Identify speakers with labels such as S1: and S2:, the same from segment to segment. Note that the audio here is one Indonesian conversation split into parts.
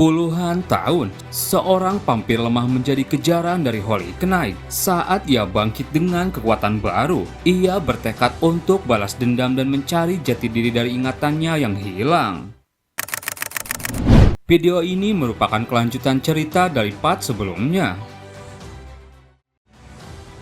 S1: Puluhan tahun, seorang vampir lemah menjadi kejaran dari Holy Knight. Saat ia bangkit dengan kekuatan baru, ia bertekad untuk balas dendam dan mencari jati diri dari ingatannya yang hilang. Video ini merupakan kelanjutan cerita dari part sebelumnya.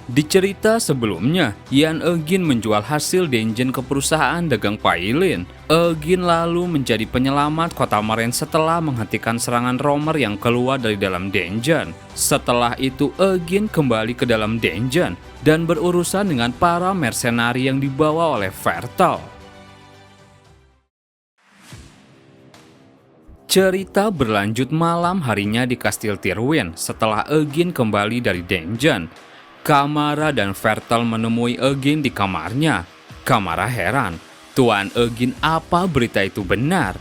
S1: Di cerita sebelumnya, Yan Egin menjual hasil dungeon ke perusahaan dagang Pailin. Egin lalu menjadi penyelamat kota Maren setelah menghentikan serangan Romer yang keluar dari dalam dungeon. Setelah itu, Egin kembali ke dalam dungeon dan berurusan dengan para mercenari yang dibawa oleh Vertel. Cerita berlanjut malam harinya di Kastil Tyrwin setelah Egin kembali dari dungeon. Kamara dan Vertel menemui Egin di kamarnya. Kamara heran, "Tuan Egin, apa berita itu benar?"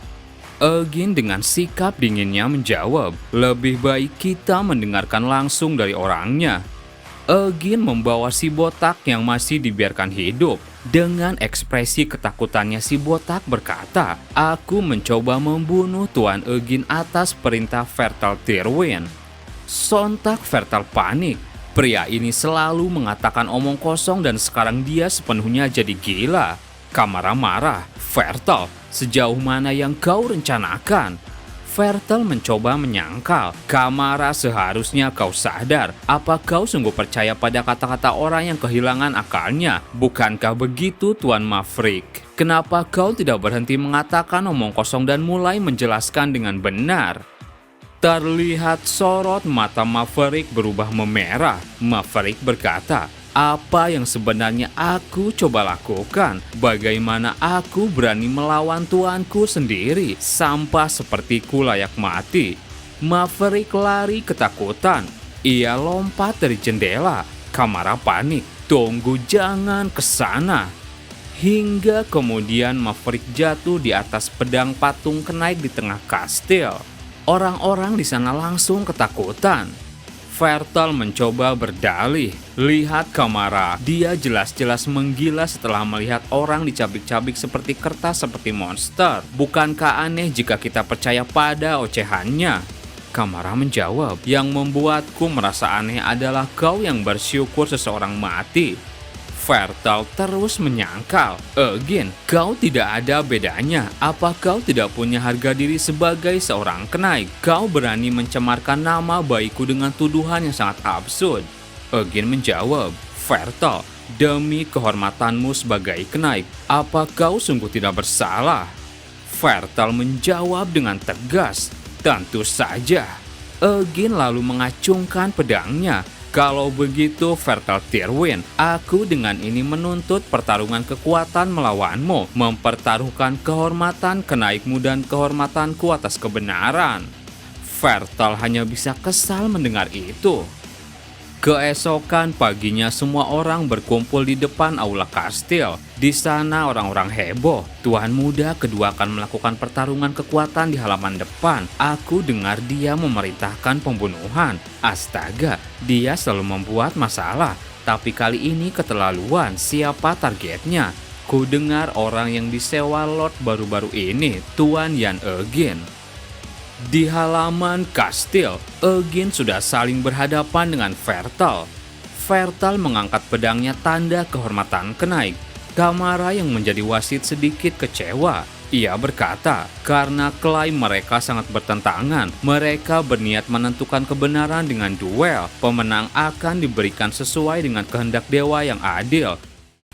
S1: Egin dengan sikap dinginnya menjawab, "Lebih baik kita mendengarkan langsung dari orangnya." Egin membawa si botak yang masih dibiarkan hidup. Dengan ekspresi ketakutannya si botak berkata, "Aku mencoba membunuh Tuan Egin atas perintah Vertel Tyrwin." Sontak Vertel panik. Pria ini selalu mengatakan omong kosong dan sekarang dia sepenuhnya jadi gila. Kamara marah, "Vertel, sejauh mana yang kau rencanakan?" Vertel mencoba menyangkal. "Kamara, seharusnya kau sadar. Apa kau sungguh percaya pada kata-kata orang yang kehilangan akalnya? Bukankah begitu, Tuan Maverick? Kenapa kau tidak berhenti mengatakan omong kosong dan mulai menjelaskan dengan benar?" Terlihat sorot mata Maverick berubah memerah. Maverick berkata, "Apa yang sebenarnya aku coba lakukan? Bagaimana aku berani melawan tuanku sendiri? Sampah sepertiku layak mati." Maverick lari ketakutan. Ia lompat dari jendela. Kamara panik. "Tunggu, jangan ke sana." Hingga kemudian Maverick jatuh di atas pedang patung Knight di tengah kastil. Orang-orang di sana langsung ketakutan. Vertel mencoba berdalih. "Lihat Kamara, dia jelas-jelas menggila setelah melihat orang dicabik-cabik seperti kertas seperti monster. Bukankah aneh jika kita percaya pada ocehannya?" Kamara menjawab, "Yang membuatku merasa aneh adalah kau yang bersyukur seseorang mati." Vertel terus menyangkal, "Egin, kau tidak ada bedanya. Apa kau tidak punya harga diri sebagai seorang Knight? Kau berani mencemarkan nama baikku dengan tuduhan yang sangat absurd." Egin menjawab, "Vertel, demi kehormatanmu sebagai Knight, apa kau sungguh tidak bersalah?" Vertel menjawab dengan tegas, "Tentu saja." Egin lalu mengacungkan pedangnya. "Kalau begitu, Vertel Tyrwin, aku dengan ini menuntut pertarungan kekuatan melawanmu, mempertaruhkan kehormatan kenaikmu dan kehormatanku atas kebenaran." Vertel hanya bisa kesal mendengar itu. Keesokan paginya semua orang berkumpul di depan aula kastil. Di sana orang-orang heboh. "Tuan muda kedua akan melakukan pertarungan kekuatan di halaman depan. Aku dengar dia memerintahkan pembunuhan. Astaga, dia selalu membuat masalah. Tapi kali ini keterlaluan. Siapa targetnya? Ku dengar orang yang disewa Lord baru-baru ini, Tuan Yan Egin." Di halaman kastil, Egin sudah saling berhadapan dengan Vertel. Vertel mengangkat pedangnya tanda kehormatan Knight. Kamara yang menjadi wasit sedikit kecewa. Ia berkata, karena klaim mereka sangat bertentangan, mereka berniat menentukan kebenaran dengan duel. Pemenang akan diberikan sesuai dengan kehendak dewa yang adil.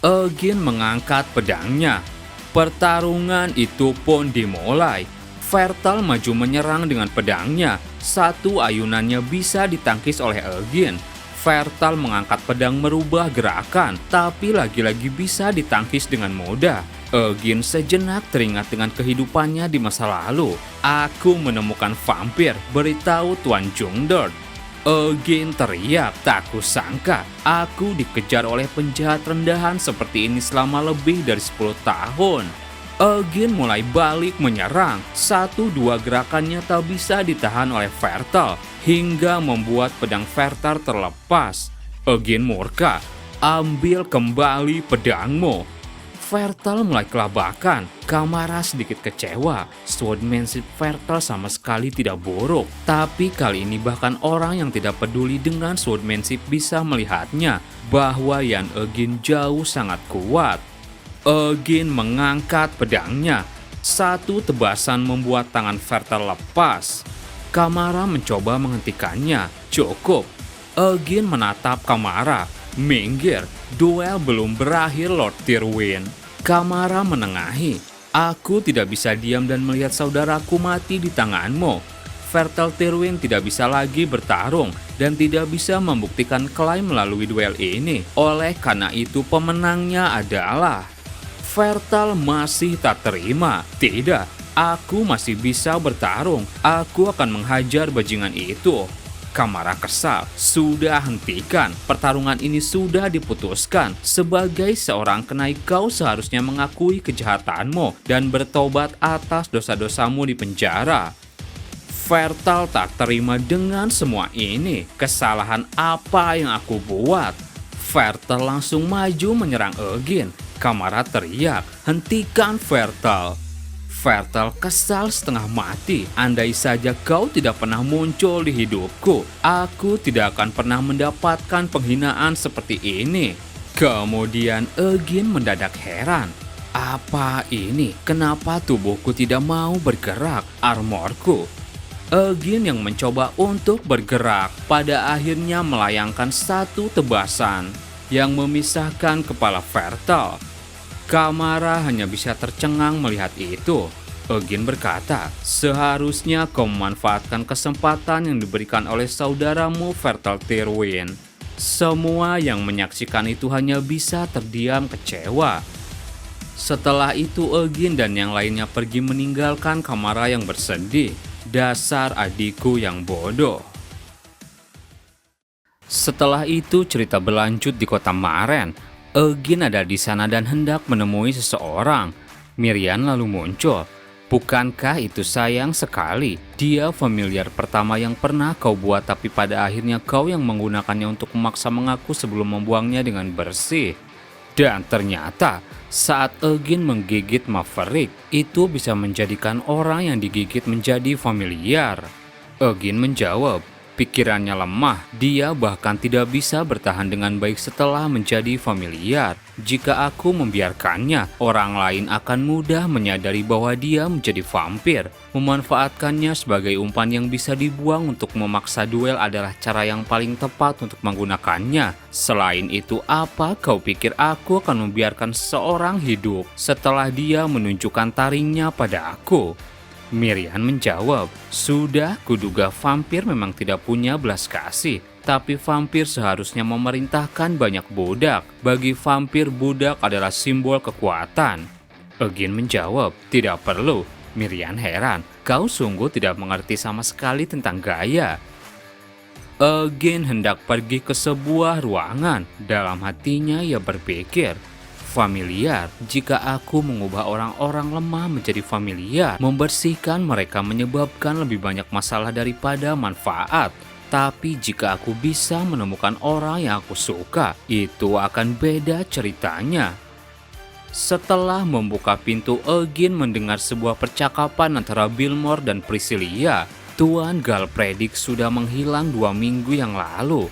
S1: Egin mengangkat pedangnya. Pertarungan itu pun dimulai. Vertel maju menyerang dengan pedangnya. Satu ayunannya bisa ditangkis oleh Egin. Vertel mengangkat pedang merubah gerakan, tapi lagi-lagi bisa ditangkis dengan mudah. Egin sejenak teringat dengan kehidupannya di masa lalu. "Aku menemukan vampir, beritahu Tuan Jungdert." Egin teriak, "Tak kusangka, aku dikejar oleh penjahat rendahan seperti ini selama lebih dari 10 tahun." Egin mulai balik menyerang. 1-2 gerakannya tak bisa ditahan oleh Vertel, hingga membuat pedang Vertel terlepas. Egin murka, "Ambil kembali pedangmu." Vertel mulai kelabakan. Kamara sedikit kecewa. Swordsmanship Vertel sama sekali tidak buruk. Tapi kali ini bahkan orang yang tidak peduli dengan swordsmanship bisa melihatnya bahwa Yan Egin jauh sangat kuat. Egin mengangkat pedangnya. Satu tebasan membuat tangan Vertel lepas. Kamara mencoba menghentikannya. Cukup. Egin menatap Kamara. Minggir, duel belum berakhir Lord Tyrwin. Kamara menengahi. Aku tidak bisa diam dan melihat saudaraku mati di tanganmu. Vertel Tyrwin tidak bisa lagi bertarung dan tidak bisa membuktikan klaim melalui duel ini. Oleh karena itu pemenangnya adalah... Vertel masih tak terima. Tidak, aku masih bisa bertarung. Aku akan menghajar bajingan itu. Kamara kesal. Sudah hentikan. Pertarungan ini sudah diputuskan. Sebagai seorang kenai kau seharusnya mengakui kejahatanmu dan bertobat atas dosa-dosamu di penjara. Vertel tak terima dengan semua ini. Kesalahan apa yang aku buat? Vertel langsung maju menyerang Egin. Kamara teriak, hentikan Vertel. Vertel kesal setengah mati. Andai saja kau tidak pernah muncul di hidupku, aku tidak akan pernah mendapatkan penghinaan seperti ini. Kemudian Egin mendadak heran. Apa ini? Kenapa tubuhku tidak mau bergerak? Armorku. Egin yang mencoba untuk bergerak pada akhirnya melayangkan satu tebasan yang memisahkan kepala Vertel. Kamara hanya bisa tercengang melihat itu. Egin berkata, seharusnya kau memanfaatkan kesempatan yang diberikan oleh saudaramu Vertel Tyrwin. Semua yang menyaksikan itu hanya bisa terdiam kecewa. Setelah itu Egin dan yang lainnya pergi meninggalkan Kamara yang bersedih. Dasar adikku yang bodoh. Setelah itu cerita berlanjut di kota Maren. Egin ada di sana dan hendak menemui seseorang. Mirian lalu muncul. Bukankah itu sayang sekali? Dia familiar pertama yang pernah kau buat, tapi pada akhirnya kau yang menggunakannya untuk memaksa mengaku sebelum membuangnya dengan bersih. Dan ternyata saat Egin menggigit Maverick, itu bisa menjadikan orang yang digigit menjadi familiar. Egin menjawab. Pikirannya lemah, dia bahkan tidak bisa bertahan dengan baik setelah menjadi familiar. Jika aku membiarkannya, orang lain akan mudah menyadari bahwa dia menjadi vampir. Memanfaatkannya sebagai umpan yang bisa dibuang untuk memaksa duel adalah cara yang paling tepat untuk menggunakannya. Selain itu, apa kau pikir aku akan membiarkan seseorang hidup setelah dia menunjukkan taringnya pada aku? Mirian menjawab, sudah kuduga vampir memang tidak punya belas kasih, tapi vampir seharusnya memerintahkan banyak budak. Bagi vampir, budak adalah simbol kekuatan. Egin menjawab, tidak perlu. Mirian heran, kau sungguh tidak mengerti sama sekali tentang gaya. Egin hendak pergi ke sebuah ruangan. Dalam hatinya ia berpikir, familiar, jika aku mengubah orang-orang lemah menjadi familiar, membersihkan mereka menyebabkan lebih banyak masalah daripada manfaat. Tapi jika aku bisa menemukan orang yang aku suka, itu akan beda ceritanya. Setelah membuka pintu, Egin mendengar sebuah percakapan antara Billmore dan Priscilla. Tuan Galpredik sudah menghilang 2 minggu yang lalu.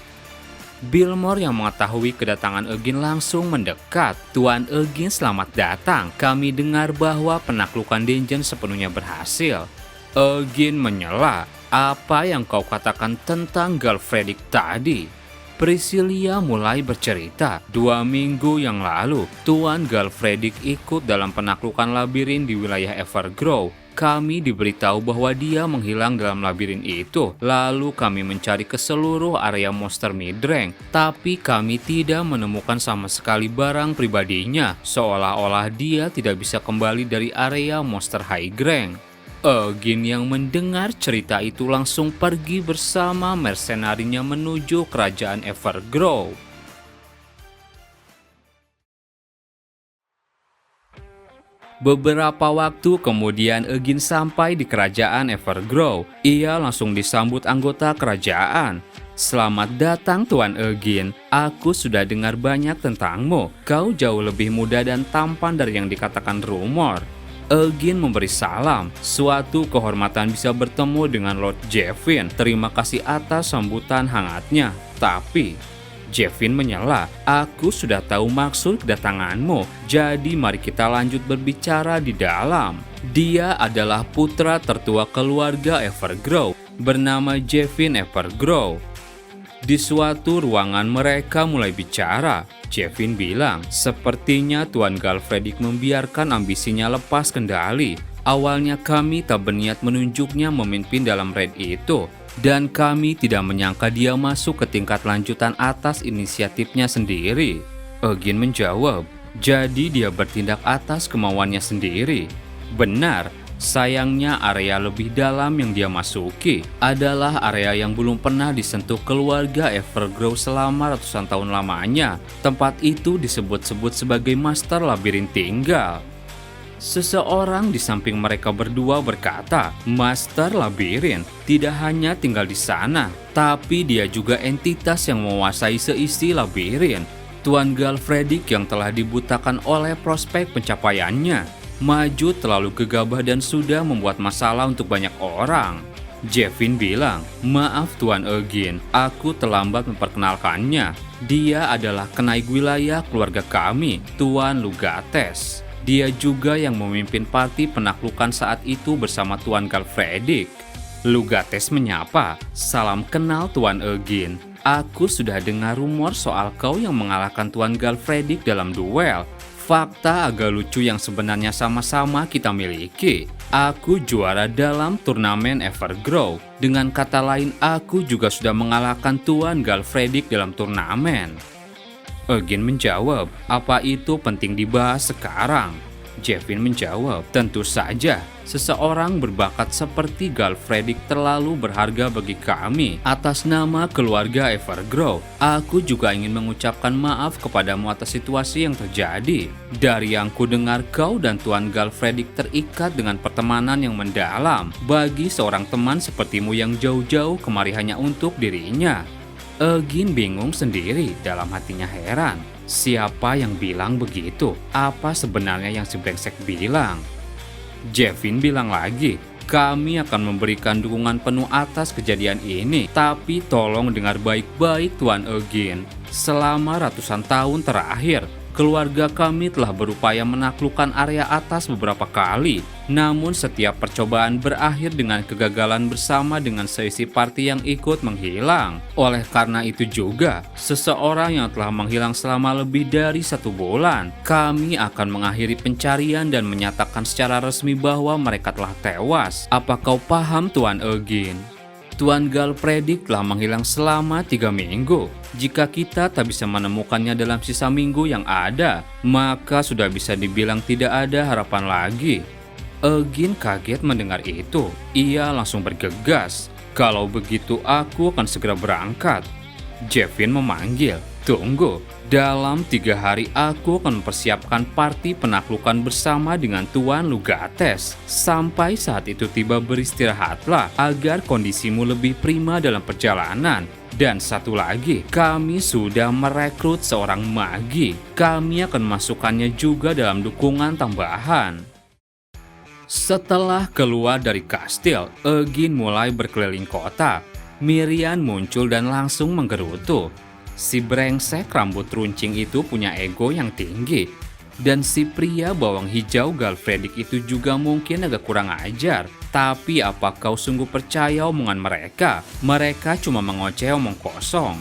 S1: Billmore yang mengetahui kedatangan Egin langsung mendekat. Tuan Egin, selamat datang. Kami dengar bahwa penaklukan Dungeon sepenuhnya berhasil. Egin menyela. Apa yang kau katakan tentang Galpredik tadi? Priscilla mulai bercerita. 2 minggu yang lalu, Tuan Galpredik ikut dalam penaklukan labirin di wilayah Evergrove. Kami diberitahu bahwa dia menghilang dalam labirin itu. Lalu kami mencari ke seluruh area monster Midrang, tapi kami tidak menemukan sama sekali barang pribadinya. Seolah-olah dia tidak bisa kembali dari area monster Highgrang. Egin yang mendengar cerita itu langsung pergi bersama mercenarinya menuju kerajaan Evergrove. Beberapa waktu kemudian Egin sampai di kerajaan Evergrove. Ia langsung disambut anggota kerajaan. Selamat datang Tuan Eugene, aku sudah dengar banyak tentangmu. Kau jauh lebih muda dan tampan dari yang dikatakan rumor. Eugene memberi salam. Suatu kehormatan bisa bertemu dengan Lord Jevin. Terima kasih atas sambutan hangatnya. Tapi Jevin menyela, aku sudah tahu maksud kedatanganmu. Jadi mari kita lanjut berbicara di dalam. Dia adalah putra tertua keluarga Evergrow, bernama Jevin Evergrow. Di suatu ruangan mereka mulai bicara. Jevin bilang, sepertinya Tuan Galfredik membiarkan ambisinya lepas kendali. Awalnya kami tak berniat menunjuknya memimpin dalam raid itu. Dan kami tidak menyangka dia masuk ke tingkat lanjutan atas inisiatifnya sendiri. Eugene menjawab, jadi dia bertindak atas kemauannya sendiri. Benar. Sayangnya area lebih dalam yang dia masuki adalah area yang belum pernah disentuh keluarga Evergrow selama ratusan tahun lamanya. Tempat itu disebut-sebut sebagai Master Labirin tinggal. Seseorang di samping mereka berdua berkata, Master Labirin tidak hanya tinggal di sana, tapi dia juga entitas yang menguasai seisi labirin. Tuan Galfredik yang telah dibutakan oleh prospek pencapaiannya. Maju terlalu gegabah dan sudah membuat masalah untuk banyak orang. Jevin bilang, maaf Tuan Eugene, aku terlambat memperkenalkannya. Dia adalah kenaik wilayah keluarga kami, Tuan Lugates. Dia juga yang memimpin parti penaklukan saat itu bersama Tuan Galfredik. Lugates menyapa, salam kenal Tuan Eugene. Aku sudah dengar rumor soal kau yang mengalahkan Tuan Galfredik dalam duel. Fakta agak lucu yang sebenarnya sama-sama kita miliki. Aku juara dalam turnamen Evergrow. Dengan kata lain, aku juga sudah mengalahkan Tuan Galfredik dalam turnamen. Eugene menjawab, apa itu penting dibahas sekarang? Jevin menjawab, tentu saja. Seseorang berbakat seperti Galfredik terlalu berharga bagi kami. Atas nama keluarga Evergrow, aku juga ingin mengucapkan maaf kepadamu atas situasi yang terjadi. Dari yang ku dengar, kau dan Tuan Galfredik terikat dengan pertemanan yang mendalam. Bagi seorang teman sepertimu yang jauh-jauh kemari hanya untuk dirinya. Eugene bingung sendiri, dalam hatinya heran. Siapa yang bilang begitu? Apa sebenarnya yang si brengsek bilang? Jevin bilang lagi, kami akan memberikan dukungan penuh atas kejadian ini. Tapi tolong dengar baik-baik Tuan Eugene. Selama ratusan tahun terakhir, keluarga kami telah berupaya menaklukkan area atas beberapa kali. Namun setiap percobaan berakhir dengan kegagalan bersama dengan seisi parti yang ikut menghilang. Oleh karena itu juga, seseorang yang telah menghilang selama lebih dari 1 bulan, kami akan mengakhiri pencarian dan menyatakan secara resmi bahwa mereka telah tewas. Apa kau paham Tuan Eugene? Tuan Galfredik telah menghilang selama 3 minggu. Jika kita tak bisa menemukannya dalam sisa minggu yang ada, maka sudah bisa dibilang tidak ada harapan lagi. Eugene kaget mendengar itu. Ia langsung bergegas. Kalau begitu aku akan segera berangkat. Jevin memanggil, tunggu. Dalam 3 hari aku akan mempersiapkan parti penaklukan bersama dengan Tuan Lugates. Sampai saat itu tiba beristirahatlah agar kondisimu lebih prima dalam perjalanan. Dan satu lagi, kami sudah merekrut seorang magi. Kami akan masukkannya juga dalam dukungan tambahan. Setelah keluar dari kastil, Eugene mulai berkeliling kota. Mirian muncul dan langsung menggerutu. Si brengsek rambut runcing itu punya ego yang tinggi. Dan si pria bawang hijau Galfredik itu juga mungkin agak kurang ajar. Tapi apa kau sungguh percaya omongan mereka? Mereka cuma mengoceh omong kosong.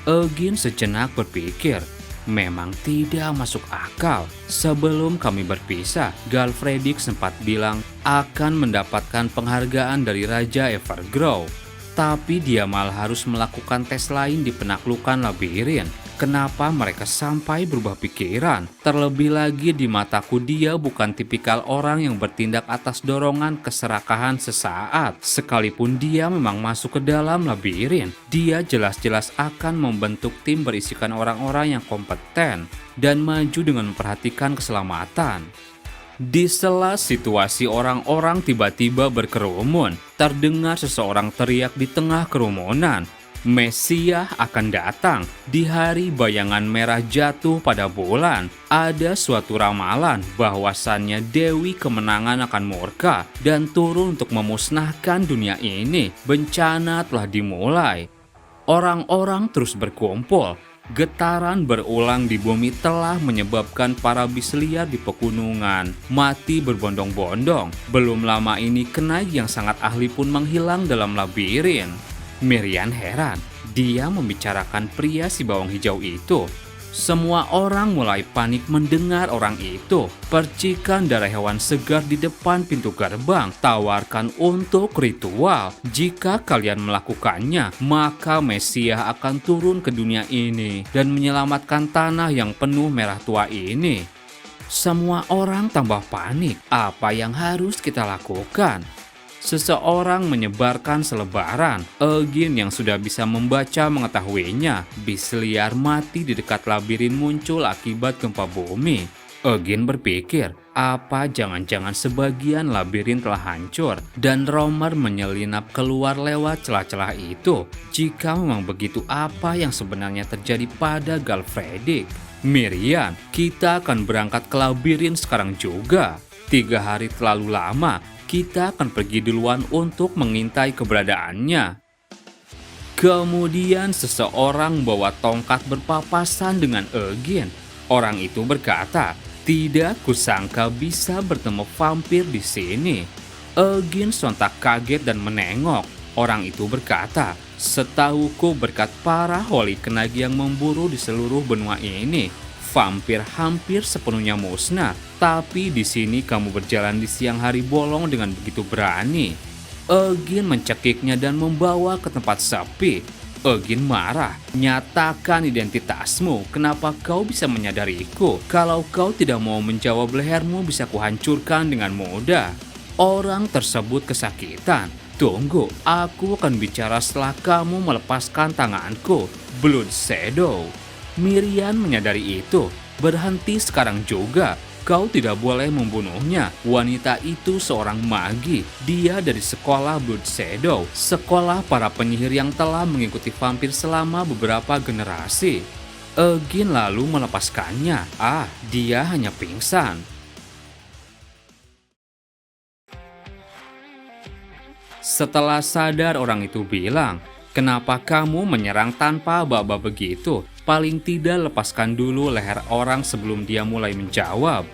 S1: Eugene sejenak berpikir, memang tidak masuk akal. Sebelum kami berpisah, Galfredik sempat bilang akan mendapatkan penghargaan dari Raja Evergrow. Tapi dia malah harus melakukan tes lain di penaklukan labirin. Kenapa mereka sampai berubah pikiran? Terlebih lagi di mataku dia bukan tipikal orang yang bertindak atas dorongan keserakahan sesaat. Sekalipun dia memang masuk ke dalam labirin, dia jelas-jelas akan membentuk tim berisikan orang-orang yang kompeten dan maju dengan memperhatikan keselamatan. Di sela situasi orang-orang tiba-tiba berkerumun, terdengar seseorang teriak di tengah kerumunan. Mesias akan datang di hari bayangan merah jatuh pada bulan. Ada suatu ramalan bahwasannya Dewi Kemenangan akan murka dan turun untuk memusnahkan dunia ini. Bencana telah dimulai. Orang-orang terus berkumpul. Getaran berulang di bumi telah menyebabkan para bis liar di pegunungan mati berbondong-bondong. Belum lama ini kenaik yang sangat ahli pun menghilang dalam labirin. Miriam heran, dia membicarakan pria si bawang hijau itu. Semua orang mulai panik mendengar orang itu. Percikan darah hewan segar di depan pintu gerbang tawarkan untuk ritual. Jika kalian melakukannya, maka Mesias akan turun ke dunia ini dan menyelamatkan tanah yang penuh merah tua ini. Semua orang tambah panik. Apa yang harus kita lakukan? Seseorang menyebarkan selebaran. Eugene yang sudah bisa membaca mengetahuinya. Bis liar mati di dekat labirin muncul akibat gempa bumi. Eugene berpikir, apa jangan-jangan sebagian labirin telah hancur dan Romer menyelinap keluar lewat celah-celah itu. Jika memang begitu, apa yang sebenarnya terjadi pada Galfredik? Miriam, kita akan berangkat ke labirin sekarang juga. 3 hari terlalu lama. Kita akan pergi duluan untuk mengintai keberadaannya. Kemudian seseorang membawa tongkat berpapasan dengan Eugene. Orang itu berkata, tidak kusangka bisa bertemu vampir di sini. Eugene sontak kaget dan menengok. Orang itu berkata, setahuku berkat para holy kenaik yang memburu di seluruh benua ini, vampir hampir sepenuhnya musnah. Tapi di sini kamu berjalan di siang hari bolong dengan begitu berani. Eugene mencekiknya dan membawa ke tempat sepi. Eugene marah. Nyatakan identitasmu. Kenapa kau bisa menyadariku? Kalau kau tidak mau menjawab, lehermu bisa kuhancurkan dengan mudah. Orang tersebut kesakitan. Tunggu, aku akan bicara setelah kamu melepaskan tanganku. Blood Shadow. Miriam menyadari itu. Berhenti sekarang juga. Kau tidak boleh membunuhnya. Wanita itu seorang magi. Dia dari sekolah Blood Shadow, sekolah para penyihir yang telah mengikuti vampir selama beberapa generasi. Eugene lalu melepaskannya. Dia hanya pingsan. Setelah sadar, orang itu bilang, kenapa kamu menyerang tanpa aba-aba begitu? Paling tidak lepaskan dulu leher orang sebelum dia mulai menjawab.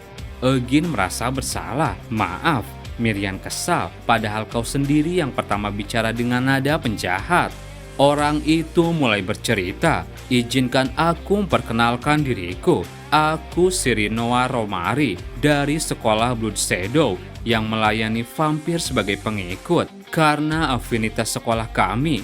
S1: Eugene merasa bersalah. Maaf, Miriam kesal, padahal kau sendiri yang pertama bicara dengan nada penjahat. Orang itu mulai bercerita, izinkan aku memperkenalkan diriku. Aku Sirinoa Romari dari sekolah Blood Shadow yang melayani vampir sebagai pengikut. Karena afinitas sekolah kami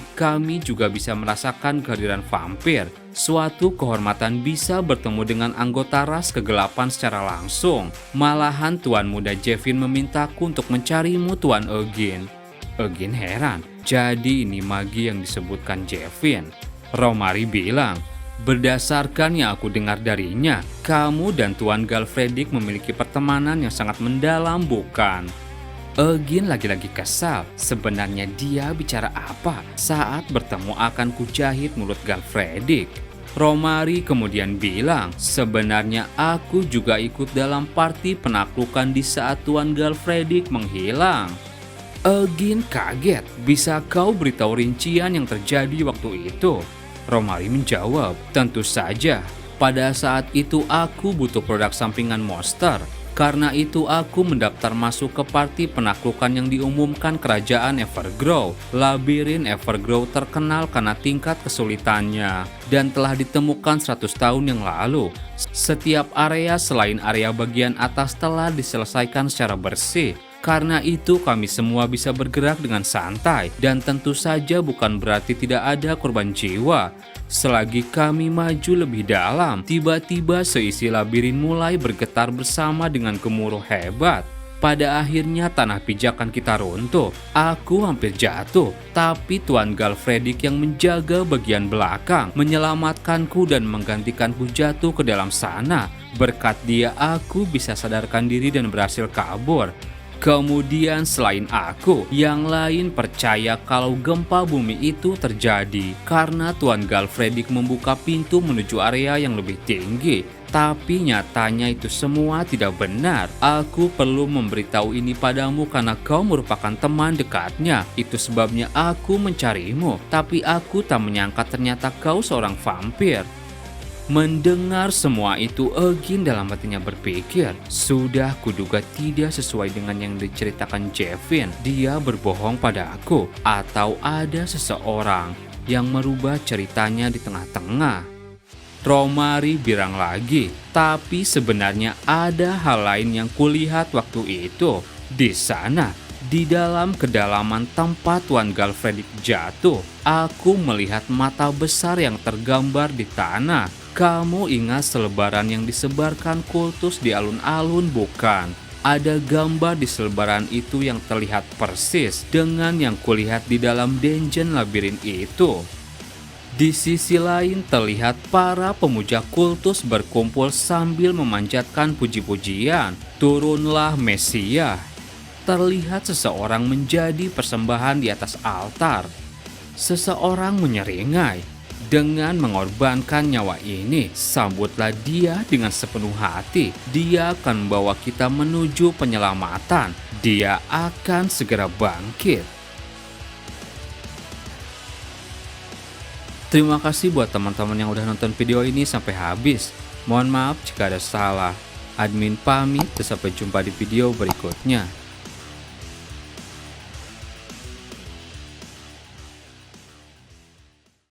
S1: juga bisa merasakan kehadiran vampir. Suatu kehormatan bisa bertemu dengan anggota ras kegelapan secara langsung. Malahan Tuan Muda Jevin memintaku untuk mencarimu, Tuan Eugene. Eugene heran, jadi ini magi yang disebutkan Jevin. Romari bilang, berdasarkan yang aku dengar darinya, kamu dan Tuan Galfredik memiliki pertemanan yang sangat mendalam, bukan? Eugene lagi-lagi kesal. Sebenarnya dia bicara apa? Saat bertemu akan kujahit mulut Galfredik. Romari kemudian bilang, sebenarnya aku juga ikut dalam party penaklukan di saat Tuan Galfredik menghilang. Eugene kaget. Bisa kau beritahu rincian yang terjadi waktu itu? Romari menjawab, tentu saja. Pada saat itu aku butuh produk sampingan monster. Karena itu aku mendaftar masuk ke parti penaklukan yang diumumkan kerajaan Evergrow. Labirin Evergrow terkenal karena tingkat kesulitannya dan telah ditemukan 100 tahun yang lalu. Setiap area selain area bagian atas telah diselesaikan secara bersih. Karena itu kami semua bisa bergerak dengan santai dan tentu saja bukan berarti tidak ada korban jiwa. Selagi kami maju lebih dalam, tiba-tiba seisi labirin mulai bergetar bersama dengan gemuruh hebat. Pada akhirnya tanah pijakan kita runtuh. Aku hampir jatuh, tapi Tuan Galfredik yang menjaga bagian belakang menyelamatkanku dan menggantikanku jatuh ke dalam sana. Berkat dia aku bisa sadarkan diri dan berhasil kabur. Kemudian selain aku, yang lain percaya kalau gempa bumi itu terjadi karena Tuan Galfredik membuka pintu menuju area yang lebih tinggi. Tapi nyatanya itu semua tidak benar. Aku perlu memberitahu ini padamu karena kau merupakan teman dekatnya. Itu sebabnya aku mencarimu. Tapi aku tak menyangka ternyata kau seorang vampir. Mendengar semua itu, Eugene dalam hatinya berpikir, sudah kuduga tidak sesuai dengan yang diceritakan Jevin. Dia berbohong pada aku, atau ada seseorang yang merubah ceritanya di tengah-tengah. Romari bilang lagi, tapi sebenarnya ada hal lain yang kulihat waktu itu. Di sana, di dalam kedalaman tempat Tuan Galfredik jatuh, aku melihat mata besar yang tergambar di tanah. Kamu ingat selebaran yang disebarkan kultus di alun-alun, bukan? Ada gambar di selebaran itu yang terlihat persis dengan yang kulihat di dalam dungeon labirin itu. Di sisi lain terlihat para pemuja kultus berkumpul sambil memanjatkan puji-pujian. Turunlah Mesia. Terlihat seseorang menjadi persembahan di atas altar. Seseorang menyeringai. Dengan mengorbankan nyawa ini, sambutlah dia dengan sepenuh hati. Dia akan membawa kita menuju penyelamatan. Dia akan segera bangkit. Terima kasih buat teman-teman yang udah nonton video ini sampai habis. Mohon maaf jika ada salah. Admin pamit, sampai jumpa di video berikutnya.